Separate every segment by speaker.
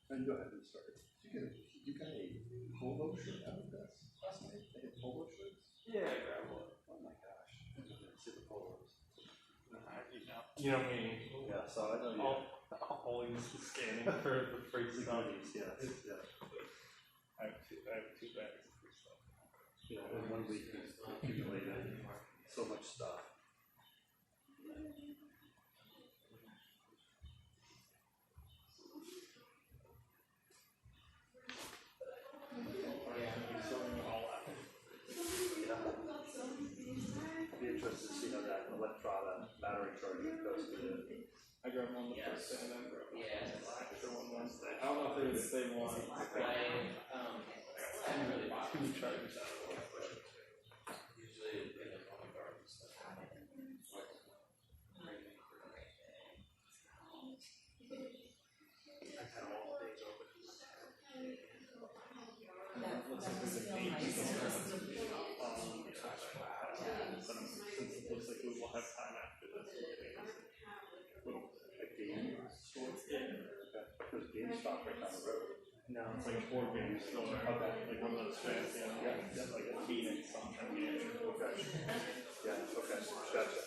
Speaker 1: And go ahead and start. You got a polo shirt out of this last night? They had polo shirts?
Speaker 2: Yeah, I grabbed one.
Speaker 1: Oh my gosh. I didn't see the polos.
Speaker 2: You know me.
Speaker 1: Yeah, so I know you.
Speaker 2: Always scanning for the free stuff.
Speaker 1: Yes, yeah.
Speaker 2: I have two bags of free stuff.
Speaker 1: Yeah, in 1 week we've accumulated so much stuff. I'd be interested to see how that electronic battery charger goes to.
Speaker 2: I grabbed one the first day and then grabbed one extra one Wednesday. I don't know if they're the same one. I got two chargers out of it.
Speaker 3: Usually they have on the garden stuff.
Speaker 1: I've had all the days open.
Speaker 2: Looks like there's a game store. But since it looks like we will have time after this.
Speaker 1: A game store?
Speaker 2: Yeah.
Speaker 1: There's GameStop right down the road.
Speaker 2: No, it's like a board game store.
Speaker 1: Okay.
Speaker 2: Like one of those fancy, like a Phoenix something game.
Speaker 1: Okay. Yeah, okay. Gotcha.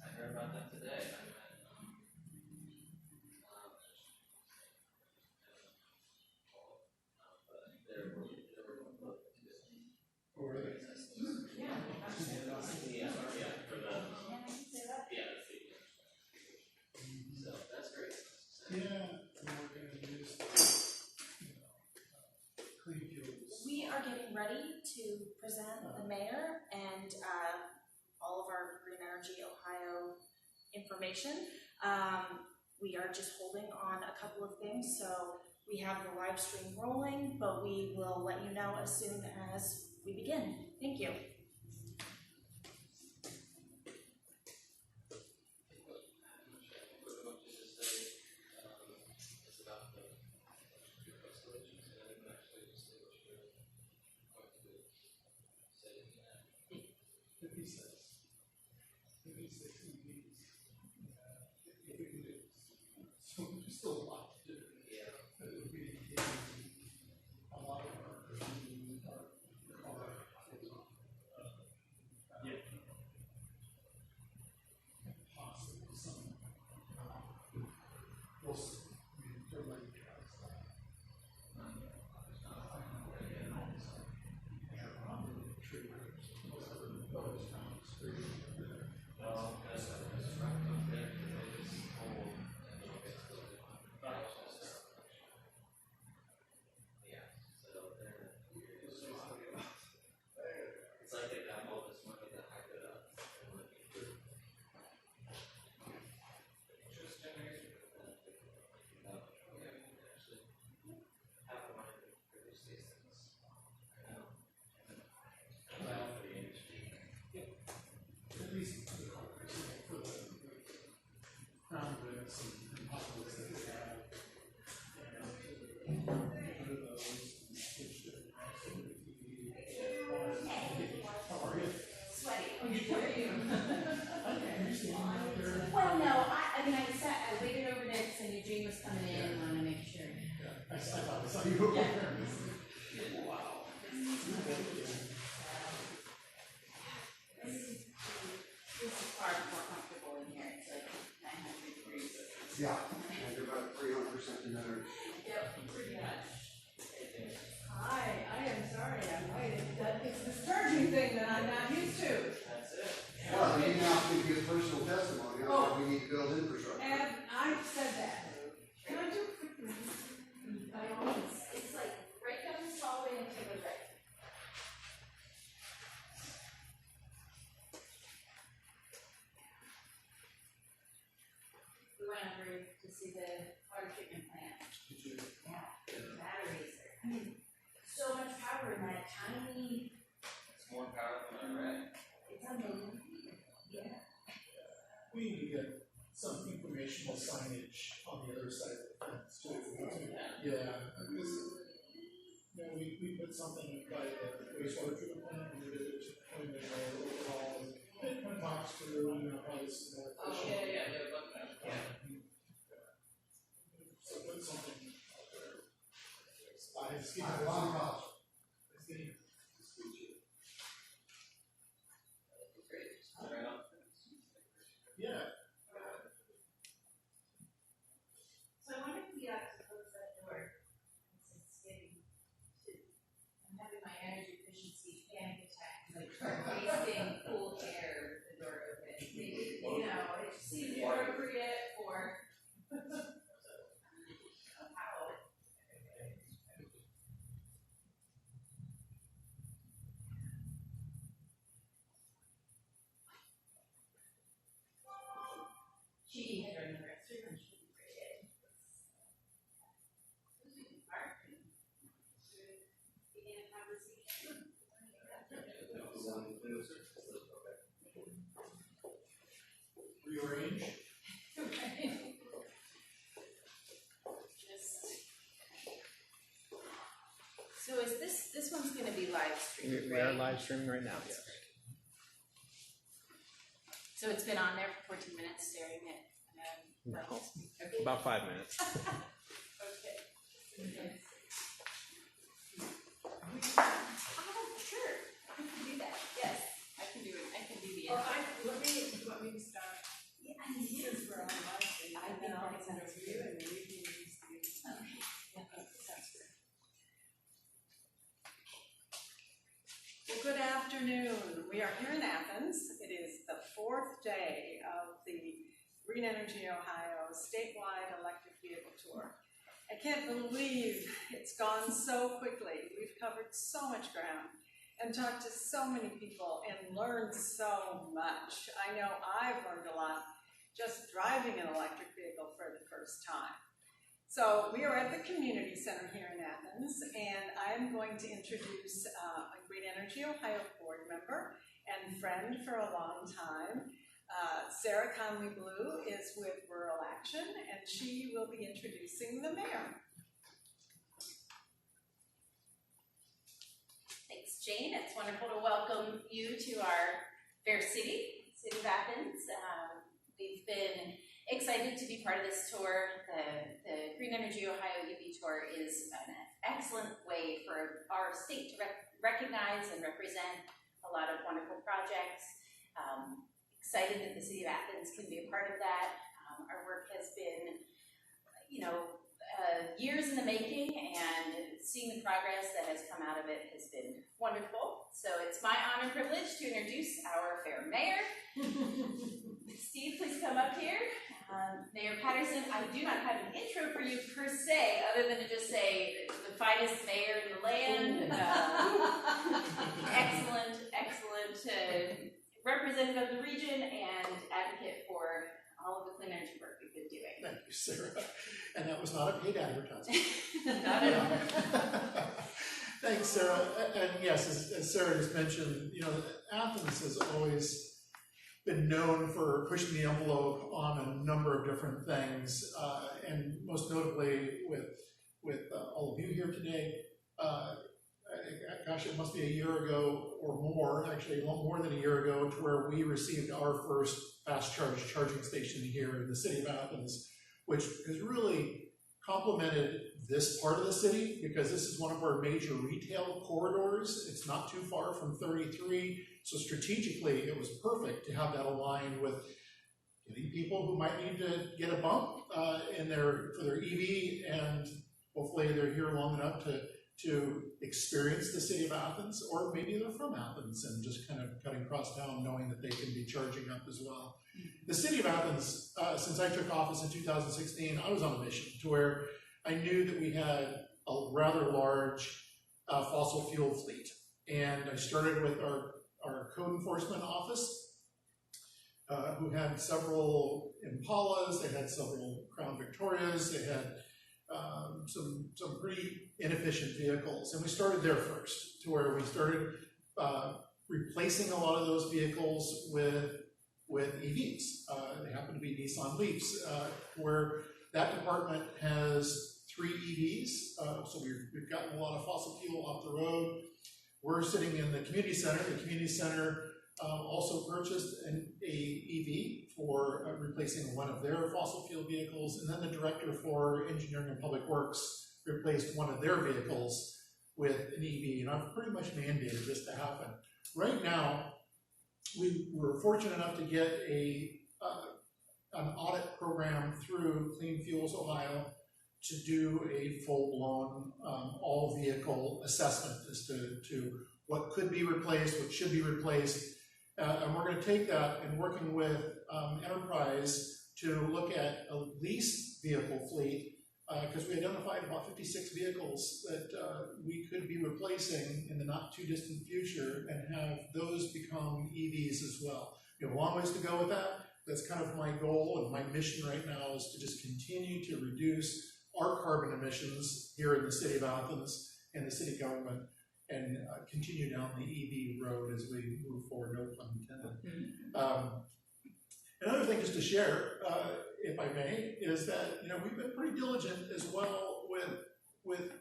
Speaker 3: I heard about them today. So that's great.
Speaker 4: We are getting ready to present the mayor and all of our Green Energy Ohio information. We are just holding on a couple of things, so we have the live stream rolling, but we will let you know as soon as we begin. Thank you.
Speaker 3: Wow.
Speaker 4: This is far more comfortable in here, it's like 900 degrees.
Speaker 1: Yeah, and you're about 300% another.
Speaker 4: Yep, pretty much.
Speaker 5: Hi, I am sorry I'm late. It's the sturgeon thing that I'm not used to.
Speaker 3: That's it.
Speaker 1: Well, you now can give personal testimony on how we need to build infrastructure.
Speaker 5: And I said that. Can I do a quick review?
Speaker 4: By all means, it's like right down this hallway and to the right. We went over to see the water treatment plant. Yeah, batteries. I mean, so much power in that tiny,
Speaker 3: It's more powerful than I read.
Speaker 4: it's unbelievable. Yeah.
Speaker 6: We need to get some informational signage on the other side of the fence too. Yeah, because, you know, we put something by the wastewater treatment plant, and we did it to point it out overall, and it kind of talks through, you know, how this is more efficient.
Speaker 3: Yeah, look at that.
Speaker 6: So put something out there. It's
Speaker 1: I have a lot of cops.
Speaker 6: getting,
Speaker 3: Great. Right on.
Speaker 6: yeah.
Speaker 4: So I wonder if we ought to close that door, since it's getting to, I'm having my energy efficiency panic attack, like wasting cool air with the door open. Maybe, you know, it just seems appropriate for how. She had her in the restroom and she created. We can park and begin a conversation.
Speaker 6: Rearrange.
Speaker 4: So is this one's gonna be live streamed,
Speaker 2: We are
Speaker 4: right?
Speaker 2: live streaming right now, yes.
Speaker 4: So it's been on there for 14 minutes staring at,
Speaker 2: No,
Speaker 4: okay.
Speaker 2: about 5 minutes.
Speaker 4: Okay. Oh, sure, I can do that, yes, I can do it, I can do the
Speaker 5: Or
Speaker 4: intro.
Speaker 5: let me start.
Speaker 4: Yeah, I mean,
Speaker 5: Since we're on live stream,
Speaker 4: I
Speaker 5: and
Speaker 4: think
Speaker 5: then I'll
Speaker 4: that
Speaker 5: send it
Speaker 4: sounds
Speaker 5: to you and then you can use the.
Speaker 4: Okay, yeah, that sounds good.
Speaker 5: Well, good afternoon. We are here in Athens. It is the fourth day of the Green Energy Ohio statewide electric vehicle tour. I can't believe it's gone so quickly. We've covered so much ground and talked to so many people and learned so much. I know I've learned a lot just driving an electric vehicle for the first time. So we are at the community center here in Athens, and I'm going to introduce a Green Energy Ohio board member and friend for a long time. Sarah Conley Blue is with Rural Action, and she will be introducing the mayor.
Speaker 4: Thanks, Jane. It's wonderful to welcome you to our fair city of Athens. We've been excited to be part of this tour. The Green Energy Ohio EV Tour is an excellent way for our state to recognize and represent a lot of wonderful projects. Excited that the city of Athens can be a part of that. Our work has been, years in the making, and seeing the progress that has come out of it has been wonderful. So it's my honor and privilege to introduce our fair mayor. Steve, please come up here. Mayor Patterson, I do not have an intro for you per se, other than to just say the finest mayor in the land. Excellent representative of the region and advocate for all of the clean energy work we've been doing.
Speaker 6: Thank you, Sarah. And that was not a paid advertisement.
Speaker 4: Not at all.
Speaker 6: Thanks, Sarah. And yes, as Sarah just mentioned, Athens has always been known for pushing the envelope on a number of different things, and most notably with all of you here today. Gosh, it must be a year ago or more, actually a lot more than a year ago, to where we received our first fast charge charging station here in the city of Athens, which has really complemented this part of the city because this is one of our major retail corridors. It's not too far from 33, so strategically it was perfect to have that aligned with getting people who might need to get a bump for their EV, and hopefully they're here long enough to experience the city of Athens, or maybe they're from Athens and just kind of cutting across town knowing that they can be charging up as well. The city of Athens, since I took office in 2016, I was on a mission to where I knew that we had a rather large fossil fuel fleet. And I started with our code enforcement office, who had several Impalas, they had several Crown Victorias, they had some pretty inefficient vehicles. And we started there first, to where we started replacing a lot of those vehicles with EVs. They happen to be Nissan Leafs, where that department has 3 EVs, so we've gotten a lot of fossil fuel off the road. We're sitting in the community center. The community center also purchased an EV for replacing one of their fossil fuel vehicles, and then the director for engineering and public works replaced one of their vehicles with an EV, and I've pretty much mandated this to happen. Right now, we were fortunate enough to get an audit program through Clean Fuels Ohio to do a full-blown all-vehicle assessment as to what could be replaced, what should be replaced. And we're going to take that and working with Enterprise to look at a leased vehicle fleet, because we identified about 56 vehicles that we could be replacing in the not-too-distant future and have those become EVs as well. We have a long ways to go with that. That's kind of my goal and my mission right now, is to just continue to reduce our carbon emissions here in the city of Athens and the city government, and continue down the EV road as we move forward, no pun intended. Another thing just to share, if I may, is that we've been pretty diligent as well with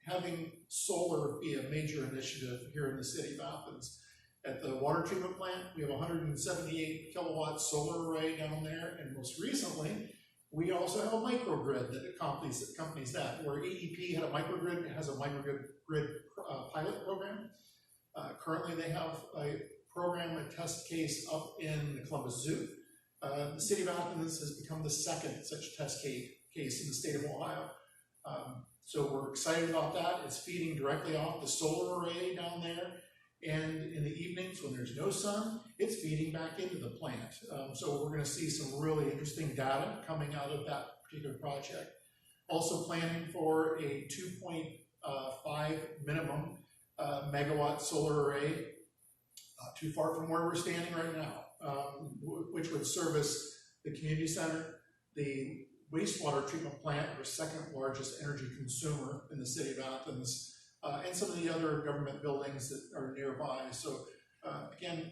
Speaker 6: having solar be a major initiative here in the city of Athens. At the water treatment plant, we have a 178 kilowatt solar array down there, and most recently, we also have a microgrid that accompanies that, where AEP has a microgrid pilot program. Currently, they have a program, a test case up in the Columbus Zoo. The city of Athens has become the second such test case in the state of Ohio. So we're excited about that. It's feeding directly off the solar array down there. And in the evenings when there's no sun, it's feeding back into the plant. So we're going to see some really interesting data coming out of that particular project. Also planning for a 2.5 minimum megawatt solar array, not too far from where we're standing right now, which would service the community center, the wastewater treatment plant, our second largest energy consumer in the city of Athens, and some of the other government buildings that are nearby. So again,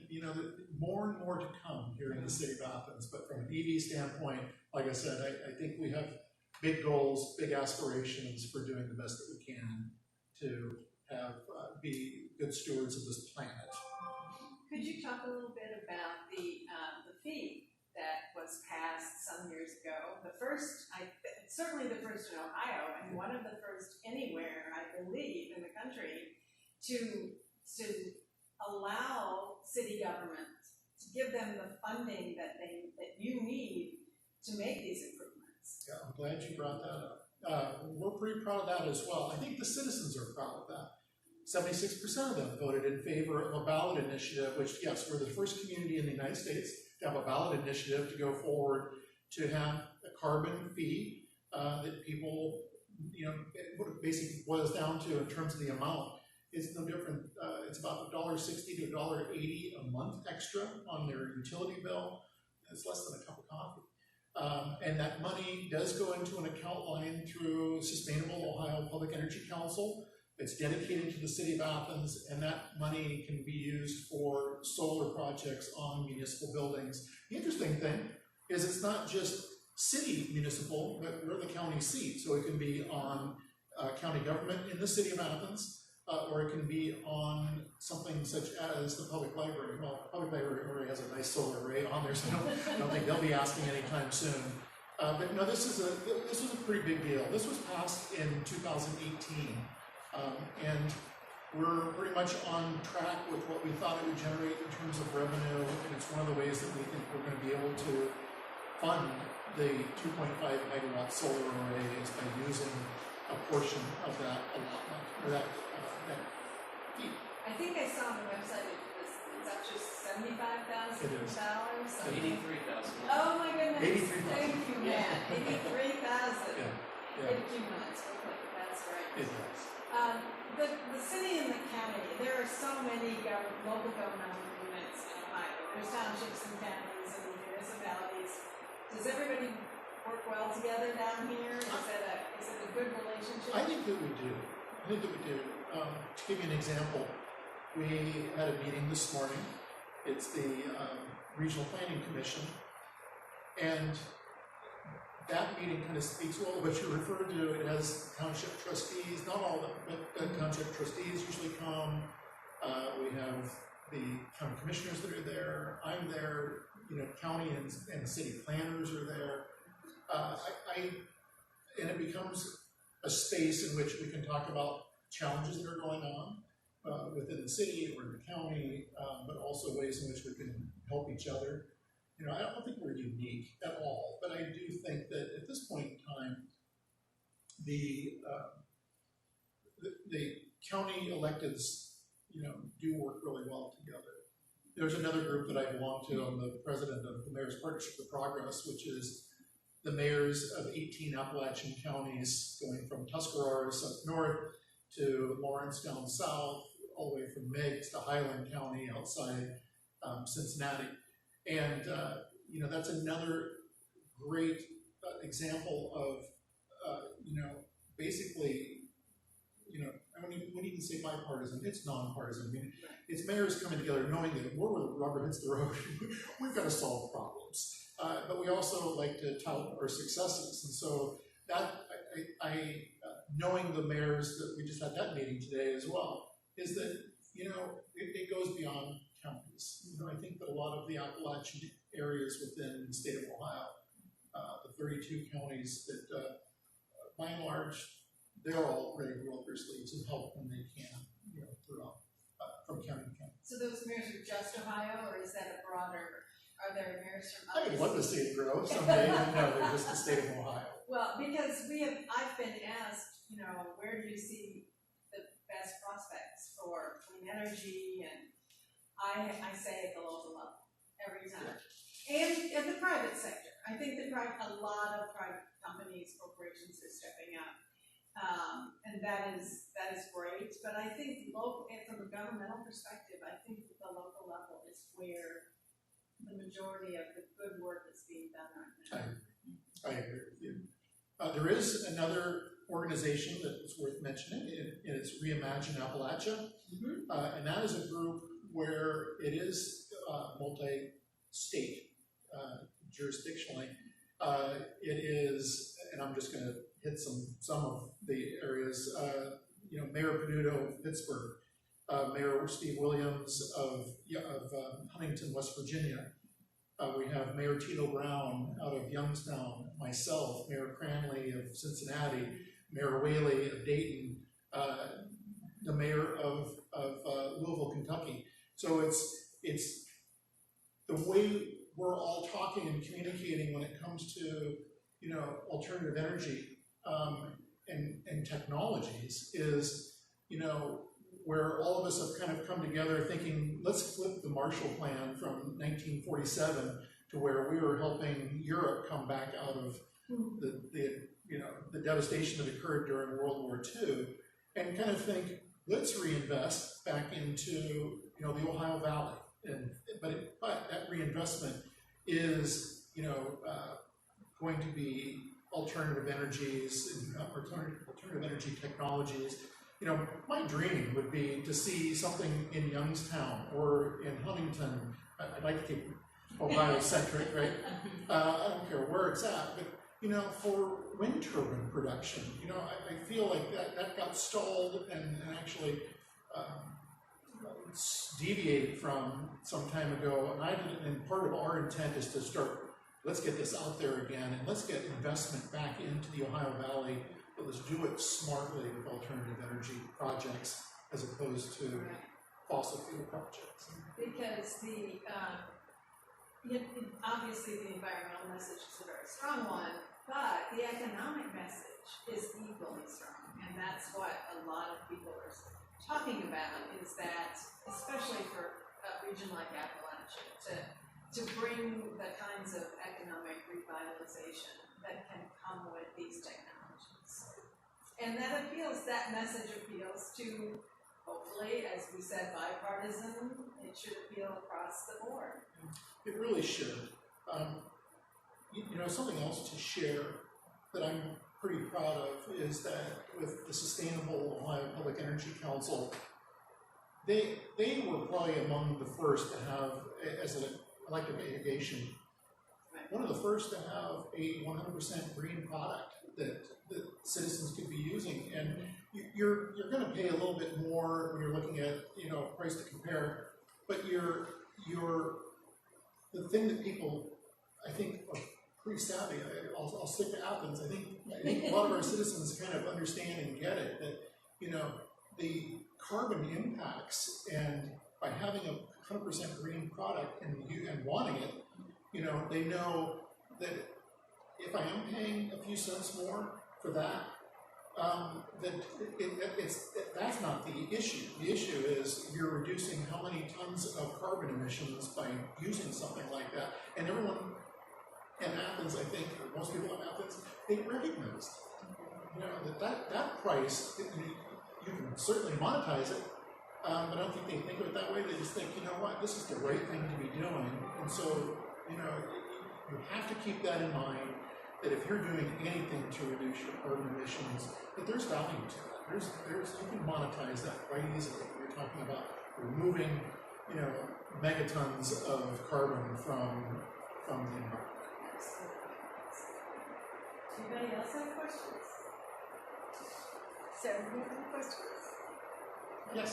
Speaker 6: more and more to come here in the city of Athens. But from an EV standpoint, like I said, I think we have big goals, big aspirations for doing the best that we can to have be good stewards of this planet.
Speaker 5: Could you talk a little bit about the fee that was passed some years ago? The first, certainly the first in Ohio, and one of the first anywhere, I believe, in the country, to allow city governments to give them the funding that you need to make these improvements.
Speaker 6: Yeah, I'm glad you brought that up. We're pretty proud of that as well. I think the citizens are proud of that. 76% of them voted in favor of a ballot initiative, which, yes, we're the first community in the United States to have a ballot initiative to go forward to have a carbon fee that people, what it basically boils down to in terms of the amount is no different. It's about $1.60 to $1.80 a month extra on their utility bill. It's less than a cup of coffee. And that money does go into an account line through Sustainable Ohio Public Energy Council. It's dedicated to the city of Athens, and that money can be used for solar projects on municipal buildings. The interesting thing is it's not just city municipal, but we're the county seat, so it can be on county government in the city of Athens, or it can be on something such as the public library. Well, the public library already has a nice solar array on there, so I don't think they'll be asking anytime soon. But no, this was a pretty big deal. This was passed in 2018, and we're pretty much on track with what we thought it would generate in terms of revenue, and it's one of the ways that we think we're going to be able to fund the 2.5 megawatt solar array is by using a portion of that allotment, or that fee.
Speaker 5: I think I saw on the website it's up to $75,000.
Speaker 6: It is.
Speaker 3: 83,000.
Speaker 5: Oh my goodness.
Speaker 6: 83,000.
Speaker 5: Thank you, man. 83,000.
Speaker 6: Yeah.
Speaker 5: In a few months, hopefully, that's right.
Speaker 6: It does.
Speaker 5: The city and the county, there are so many local governmental units in Ohio. There's townships and counties and municipalities. Does everybody work well together down here? Is it a good relationship?
Speaker 6: I think that we do. To give you an example, we had a meeting this morning. It's the Regional Planning Commission, and that meeting kind of speaks well what you referred to. It has township trustees, not all of them, but township trustees usually come. We have the county commissioners that are there. I'm there. County and city planners are there. And it becomes a space in which we can talk about challenges that are going on within the city or in the county, but also ways in which we can help each other. I don't think we're unique at all, but I do think that at this point in time, the county electeds, do work really well together. There's another group that I belong to. I'm the president of the Mayor's Partnership for Progress, which is the mayors of 18 Appalachian counties, going from Tuscarawas up north to Lawrence down south, all the way from Meigs to Highland County outside Cincinnati. And, that's another great example of, basically, I wouldn't even say bipartisan, it's nonpartisan. I mean, it's mayors coming together knowing that where the rubber hits the road, we've got to solve problems. But we also like to tout our successes. And so that, knowing the mayors that we just had that meeting today as well, is that, it goes beyond counties. I think that a lot of the Appalachian areas within the state of Ohio, the 32 counties that, by and large, they're all ready to roll up their sleeves and help when they can, throughout, from county to county.
Speaker 5: So those mayors are just Ohio, or is that a broader, are there mayors from
Speaker 6: I would love to see it grow someday, even though they're just the state of Ohio.
Speaker 5: Well, because I've been asked, where do you see the best prospects for clean energy, and I say at the local level, every time. And the private sector. I think a lot of private companies, corporations are stepping up. And that is great, but I think from a governmental perspective, I think that the local level is where the majority of the good work is being done right now.
Speaker 6: I agree with you. There is another organization that is worth mentioning, and it's Reimagine Appalachia, and that is a group where it is multi-state jurisdictionally. It is, and I'm just going to hit some of the areas. Mayor Peduto of Pittsburgh, Mayor Steve Williams of Huntington, West Virginia. We have Mayor Tito Brown out of Youngstown, myself, Mayor Cranley of Cincinnati, Mayor Whaley of Dayton, the mayor of Louisville, Kentucky. So it's the way we're all talking and communicating when it comes to alternative energy and technologies is where all of us have kind of come together thinking, let's flip the Marshall Plan from 1947 to where we were helping Europe come back out of the devastation that occurred during World War II, and kind of think, let's reinvest back into the Ohio Valley. But that reinvestment is going to be alternative energies and alternative energy technologies. My dream would be to see something in Youngstown or in Huntington. I'd like to keep Ohio-centric, right? I don't care where it's at, but for wind turbine production, I feel like that got stalled and actually deviated from some time ago. And part of our intent is to start let's get this out there again, and let's get investment back into the Ohio Valley, but let's do it smartly with alternative energy projects as opposed to fossil fuel projects.
Speaker 5: Because obviously the environmental message is a very strong one, but the economic message is equally strong, and that's what a lot of people are talking about, is that, especially for a region like Appalachia, to bring the kinds of economic revitalization that can come with these technologies. And that message appeals to, hopefully, as we said, bipartisan. It should appeal across the board.
Speaker 6: It really should. Something else to share that I'm pretty proud of is that with the Sustainable Ohio Public Energy Council, they were probably among the first to have, as an electric irrigation, one of the first to have a 100% green product that citizens could be using. And you're going to pay a little bit more when you're looking at price to compare, but the thing that people, I think, are pretty savvy. I'll stick to Athens. I think a lot of our citizens kind of understand and get it, that the carbon impacts, and by having a 100% green product and wanting it, they know that if I am paying a few cents more for that, that's not the issue. The issue is you're reducing how many tons of carbon emissions by using something like that. And everyone in Athens, I think, or most people in Athens, they recognize that price, you can certainly monetize it, but I don't think they think of it that way. They just think, this is the right thing to be doing. And so, you have to keep that in mind, that if you're doing anything to reduce your carbon emissions, that there's value to that. You can monetize that quite easily. You're talking about removing, megatons of carbon from the environment.
Speaker 5: Anybody else have questions? Sarah, do you have any questions?
Speaker 6: Yes.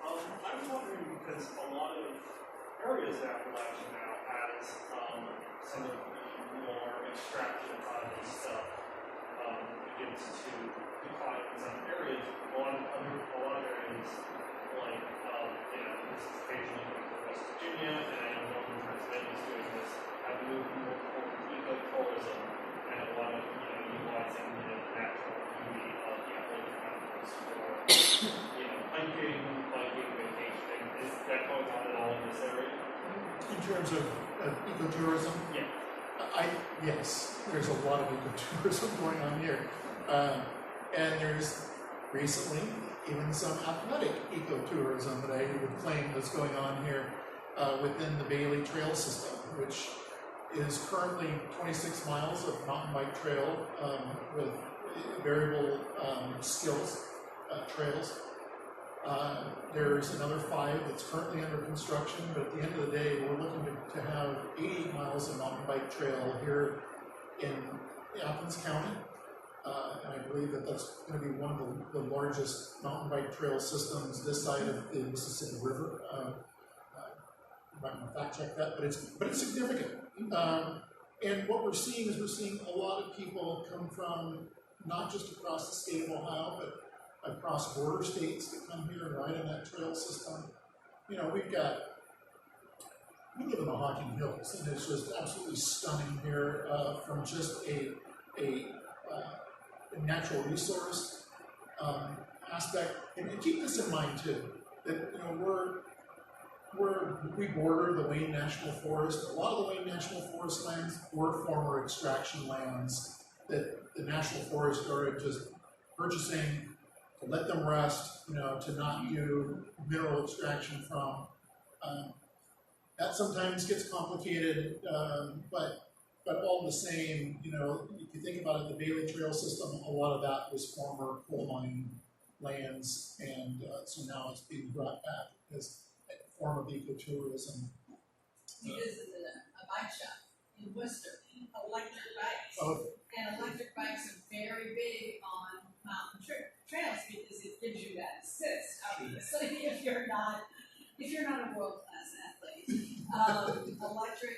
Speaker 7: I was wondering, because a lot of areas of Appalachia now has some of the more extraction-type stuff begins to decline in some areas. A lot of areas, like, this is occasionally in West Virginia, and I know Northern Pennsylvania is doing this, have moved more toward ecotourism, and a lot of, utilizing the natural beauty of the Appalachian Mountains for, hiking, vacationing. Is that going on at all in this area?
Speaker 6: In terms of ecotourism?
Speaker 7: Yeah.
Speaker 6: Yes, there's a lot of ecotourism going on here. And there's recently even some athletic ecotourism that I would claim that's going on here within the Bailey Trail system, which is currently 26 miles of mountain bike trail with variable skills trails. There's another 5 that's currently under construction, but at the end of the day, we're looking to have 80 miles of mountain bike trail here in Athens County. And I believe that's going to be one of the largest mountain bike trail systems this side of the Mississippi River. I'm not going to fact check that, but it's significant. And what we're seeing is a lot of people come from not just across the state of Ohio, but across border states that come here and ride on that trail system. We live in the Hocking Hills, and it's just absolutely stunning here from just a natural resource aspect. And keep this in mind too, that we border the Wayne National Forest. A lot of the Wayne National Forest lands were former extraction lands that the National Forest started just purchasing to let them rest, to not do mineral extraction from. That sometimes gets complicated, but all the same, if you think about it, the Bailey Trail system, a lot of that was former coal mine lands, and so now it's being brought back as a form of ecotourism.
Speaker 5: We visited a bike shop in Worcester, electric bikes.
Speaker 6: Oh.
Speaker 5: And electric bikes are very big on mountain trails because it gives you that assist, obviously, if you're not a world-class athlete. Electric,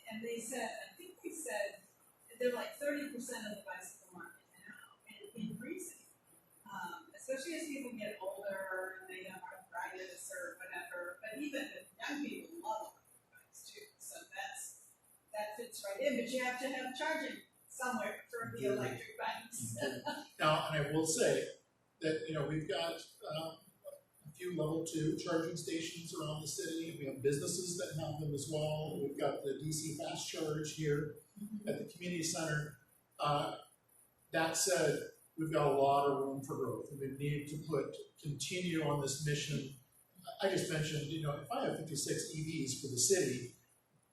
Speaker 5: and they said, I think they said, they're like 30% of the bicycle market now, and increasing. Especially as people get older and they have arthritis or whatever, but even young people love electric bikes too. So that fits right in, but you have to have charging somewhere for the electric bikes.
Speaker 6: Now, and I will say that, we've got a few level 2 charging stations around the city. We have businesses that have them as well. We've got the DC fast charge here at the community center. That said, we've got a lot of room for growth, and we need to continue on this mission. I just mentioned, if I have 56 EVs for the city,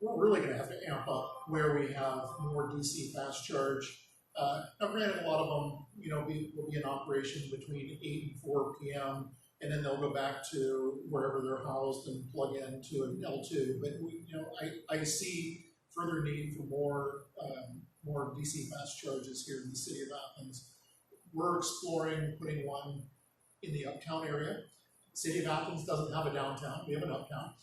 Speaker 6: we're really going to have to amp up where we have more DC fast charge. Now, granted, a lot of them, will be in operation between 8 and 4 p.m., and then they'll go back to wherever they're housed and plug into an L2. But I see further need for more DC fast charges here in the city of Athens. We're exploring putting one in the uptown area. The city of Athens doesn't have a downtown; we have an uptown,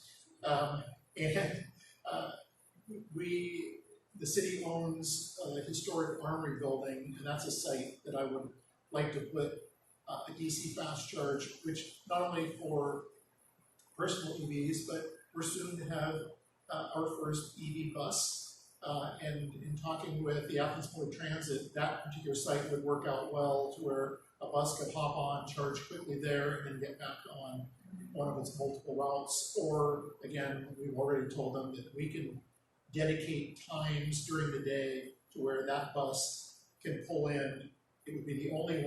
Speaker 6: the city owns a historic armory building, and that's a site that I would like to put a DC fast charge, which not only for personal EVs, but we're soon to have our first EV bus. And in talking with the Athens Public Transit, that particular site would work out well to where a bus could hop on, charge quickly there, and then get back on one of its multiple routes. Or, again, we've already told them that we can dedicate times during the day to where that bus can pull in. It would be the only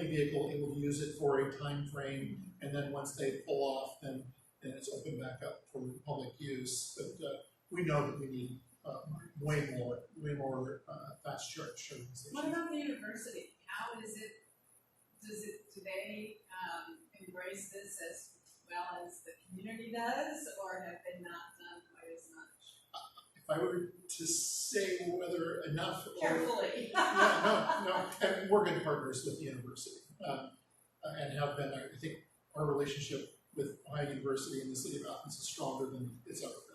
Speaker 6: vehicle it will use it for a time frame, and then once they pull off, then it's opened back up for public use. But we know that we need way more fast charge stations.
Speaker 5: What about the university? How is it? Do they embrace this as well as the community does, or have they not done quite as much?
Speaker 6: If I were to say whether enough,
Speaker 5: Carefully.
Speaker 6: no, and we're good partners with the university, and have been. I think our relationship with Ohio University and the city of Athens is stronger than it's ever been.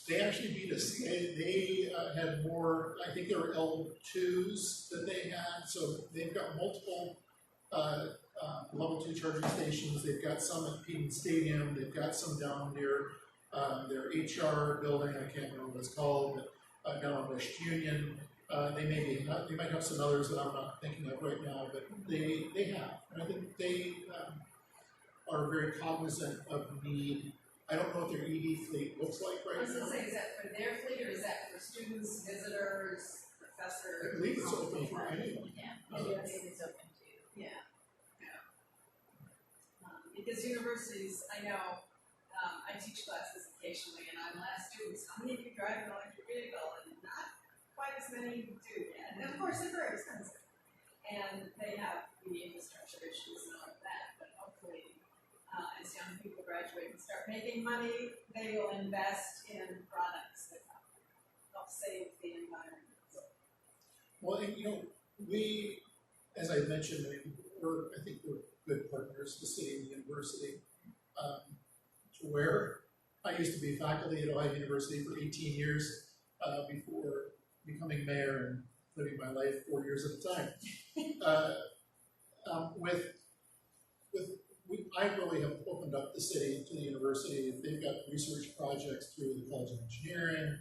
Speaker 6: They actually beat us. They had more, I think there were L2s that they had, so they've got multiple level 2 charging stations. They've got some at Peden Stadium, they've got some down near their HR building, I can't remember what it's called, but down on West Union. They might have some others that I'm not thinking of right now, but they have. And I think they are very cognizant of need. I don't know what their EV fleet looks like right now.
Speaker 5: I was going to say, is that for their fleet or is that for students, visitors, professors?
Speaker 6: I believe it's open for anyone.
Speaker 4: Yeah, it's open too.
Speaker 5: Yeah. Because universities, I know, I teach classes occasionally, and I'm asked students, how many of you drive an electric vehicle? And not quite as many do yet. And of course, they're very expensive. And they have the infrastructure issues and all of that, but hopefully, as young people graduate and start making money, they will invest in products that help save the environment.
Speaker 6: Well, and we, as I mentioned, I think we're good partners, the city and the university, to where I used to be faculty at Ohio University for 18 years before becoming mayor and living my life 4 years at a time. I really have opened up the city to the university. If they've got research projects through the College of Engineering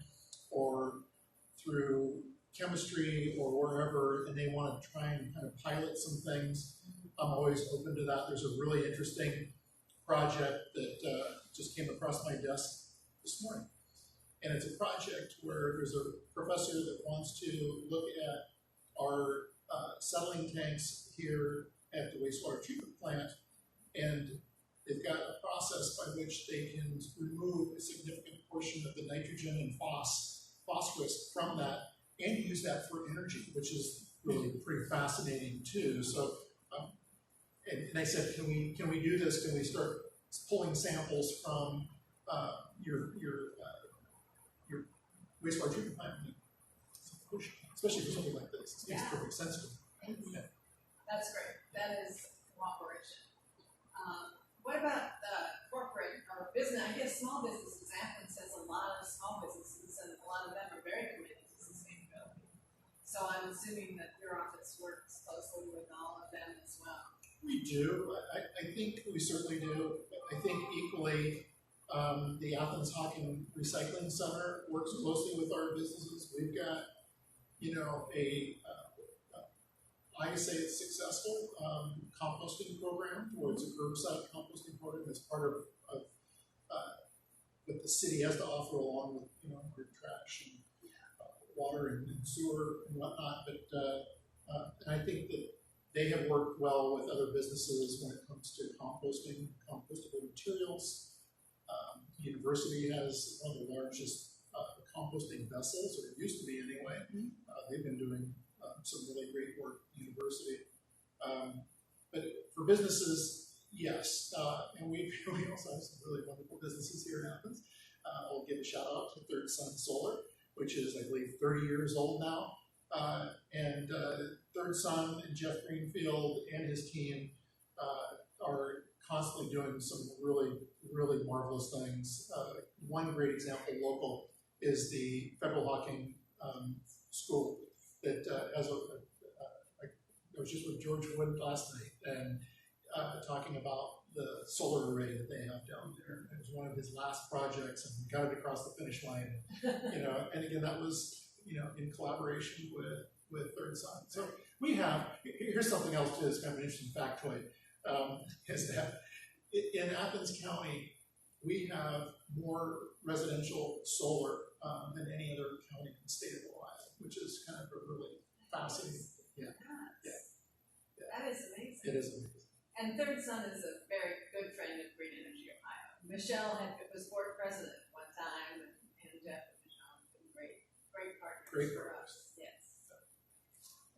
Speaker 6: or through chemistry or wherever, and they want to try and kind of pilot some things, I'm always open to that. There's a really interesting project that just came across my desk this morning. And it's a project where there's a professor that wants to look at our settling tanks here at the wastewater treatment plant, and they've got a process by which they can remove a significant portion of the nitrogen and phosphorus from that and use that for energy, which is really pretty fascinating too. So, and I said, can we do this? Can we start pulling samples from your wastewater treatment plant? Especially for something like this, it makes perfect sense to me. Yeah.
Speaker 5: That's great. That is cooperation. What about corporate or business? I guess small businesses. Athens has a lot of small businesses and a lot of So I'm assuming that your office works closely with all of them as well.
Speaker 6: We do. I think we certainly do. I think equally, the Athens Hawking Recycling Center works closely with our businesses. We've got, I say it's successful composting program, where it's a curbside composting program that's part of what the city has to offer, along with grid trash and water and sewer and whatnot. But and I think that they have worked well with other businesses when it comes to composting, compostable materials. The university has one of the largest composting vessels, or it used to be anyway. They've been doing some really great work at the university. But for businesses, yes, and we also have some really wonderful businesses here in Athens. I'll give a shout out to Third Sun Solar, which is, I believe, 30 years old now. And Third Sun and Jeff Greenfield and his team are constantly doing some really, really marvelous things. One great example local is the Federal Hawking School that has I was just with George Wood last night and talking about the solar array that they have down there. It was one of his last projects, and we got it across the finish line. And again, that was in collaboration with Third Sun. So we have, here's something else too, it's kind of an interesting factoid, is that in Athens County, we have more residential solar than any other county in the state of Ohio, which is kind of a really fascinating.
Speaker 5: That is amazing.
Speaker 6: It is amazing.
Speaker 5: And Third Sun is a very good friend of Green Energy Ohio. Michelle was board president one time, and Jeff and Michelle have been great partners for us. Yes.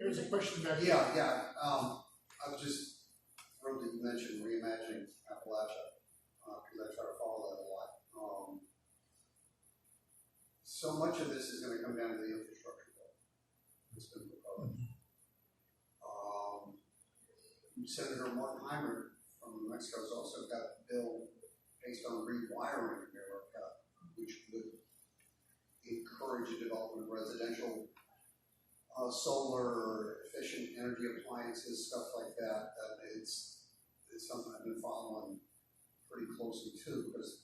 Speaker 6: There's a question back.
Speaker 1: Yeah. I was just thrilled that you mentioned reimagining Appalachia, because I try to follow that a lot. So much of this is going to come down to the infrastructure bill that's been proposed. Senator Markheimer from New Mexico has also got a bill based on rewiring America, which would encourage the development of residential solar, efficient energy appliances, stuff like that. It's something I've been following pretty closely too, because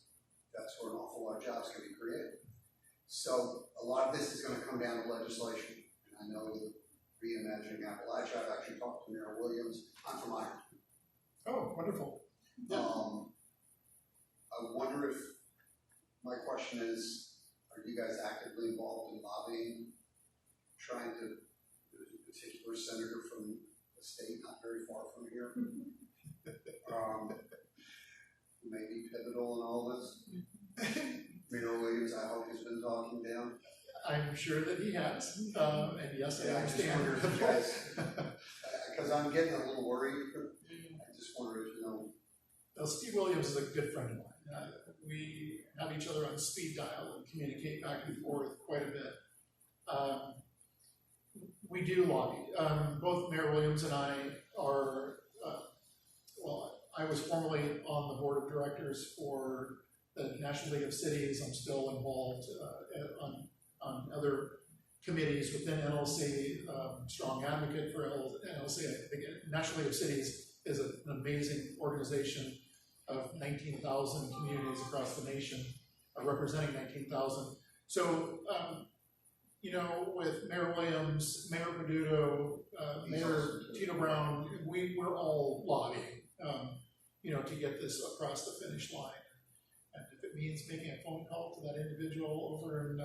Speaker 1: that's where an awful lot of jobs can be created. So a lot of this is going to come down to legislation, and I know that reimagining Appalachia, I've actually talked to Mayor Williams. I'm from Ireland.
Speaker 6: Oh, wonderful. Yeah.
Speaker 1: I wonder if, my question is, are you guys actively involved in lobbying, trying to, there's a particular senator from a state not very far from here, who may be pivotal in all this? Mayor Williams, I hope, has been talking down.
Speaker 6: I'm sure that he has, and yes, I understand.
Speaker 1: I just wonder if you guys, because I'm getting a little worried. I just wonder if
Speaker 6: Well, Steve Williams is a good friend of mine. We have each other on speed dial and communicate back and forth quite a bit. We do lobby. Both Mayor Williams and I are, I was formerly on the board of directors for the National League of Cities. I'm still involved on other committees within NLC, strong advocate for NLC. Again, National League of Cities is an amazing organization of 19,000 communities across the nation, representing 19,000. So, with Mayor Williams, Mayor Peduto, Mayor Tito Brown, we're all lobbying, to get this across the finish line. And if it means making a phone call to that individual over in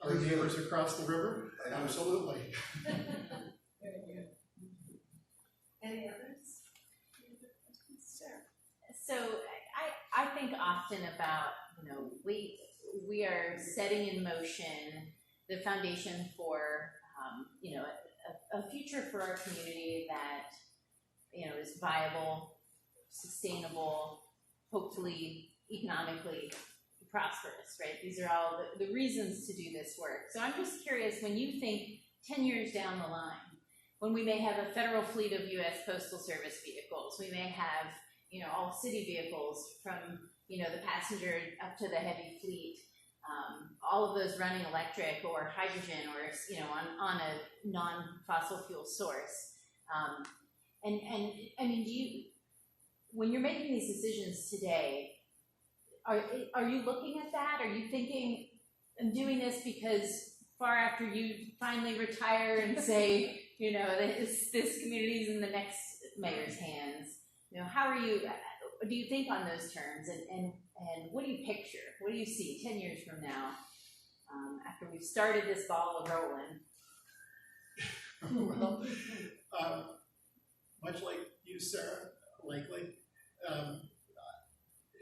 Speaker 6: our neighbors across the river, absolutely.
Speaker 5: Any others? Sure.
Speaker 8: So I think often about, we are setting in motion the foundation for, a future for our community that, is viable, sustainable, hopefully economically prosperous, right? These are all the reasons to do this work. So I'm just curious, when you think 10 years down the line, when we may have a federal fleet of U.S. Postal Service vehicles, we may have, all city vehicles from, the passenger up to the heavy fleet, all of those running electric or hydrogen or, you know, on a non-fossil fuel source. And I mean, when you're making these decisions today, are you looking at that? Are you thinking, I'm doing this because far after you finally retire and say, you know, this community's in the next mayor's hands, you know, how do you think on those terms, and what do you picture? What do you see 10 years from now, after we've started this ball rolling?
Speaker 6: Well, much like you, Sarah, likely,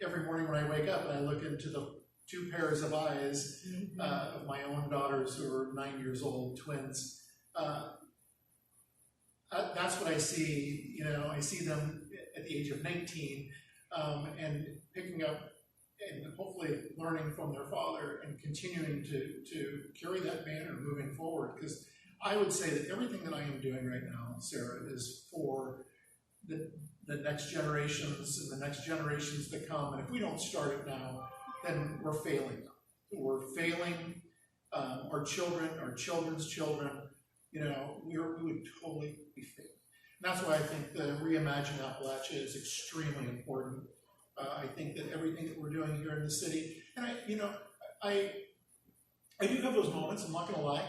Speaker 6: every morning when I wake up and I look into the two pairs of eyes of my own daughters who are 9 years old, twins, that's what I see. You know, I see them at the age of 19 and picking up and hopefully learning from their father and continuing to carry that banner moving forward. Because I would say that everything that I am doing right now, Sarah, is for the next generations and the next generations to come. And if we don't start it now, then we're failing them. We're failing our children, our children's children. You know, we would totally be failing. And that's why I think the Reimagine Appalachia is extremely important. I think that everything that we're doing here in the city, and I do have those moments, I'm not going to lie,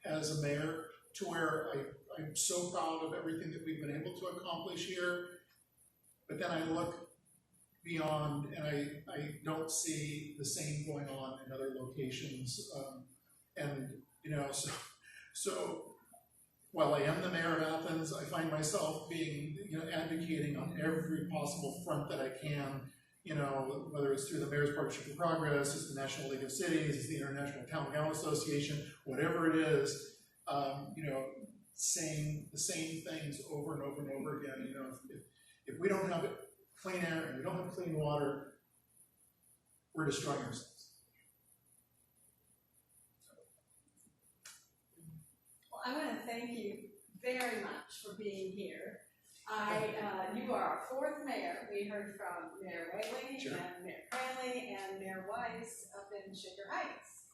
Speaker 6: as a mayor, to where I'm so proud of everything that we've been able to accomplish here, but then I look beyond and I don't see the same going on in other locations, and you know, so while I am the mayor of Athens, I find myself being, you know, advocating on every possible front that I can, you know, whether it's through the Mayor's Partnership for Progress, it's the National League of Cities, it's the International Town and Gown Association, whatever it is, you know, saying the same things over and over and over again. You know, if we don't have clean air and we don't have clean water, we're destroying ourselves.
Speaker 5: I want to thank you very much for being here. You are our fourth mayor. We heard from Mayor Whaley,
Speaker 6: Sure.
Speaker 5: and Mayor Cranley, and Mayor Weiss up in Shaker Heights.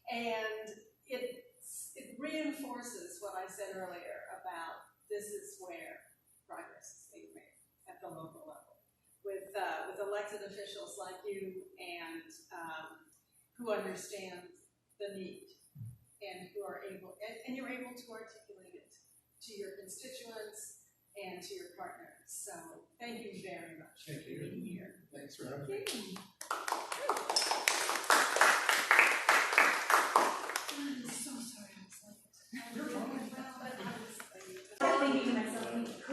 Speaker 5: And it reinforces what I said earlier about this is where progress is being made at the local level with elected officials like you and who understand the need. And who are able, and you're able to articulate it to your constituents and to your partners. So thank you very much for being here.
Speaker 6: Thanks for having me.
Speaker 5: Thank you.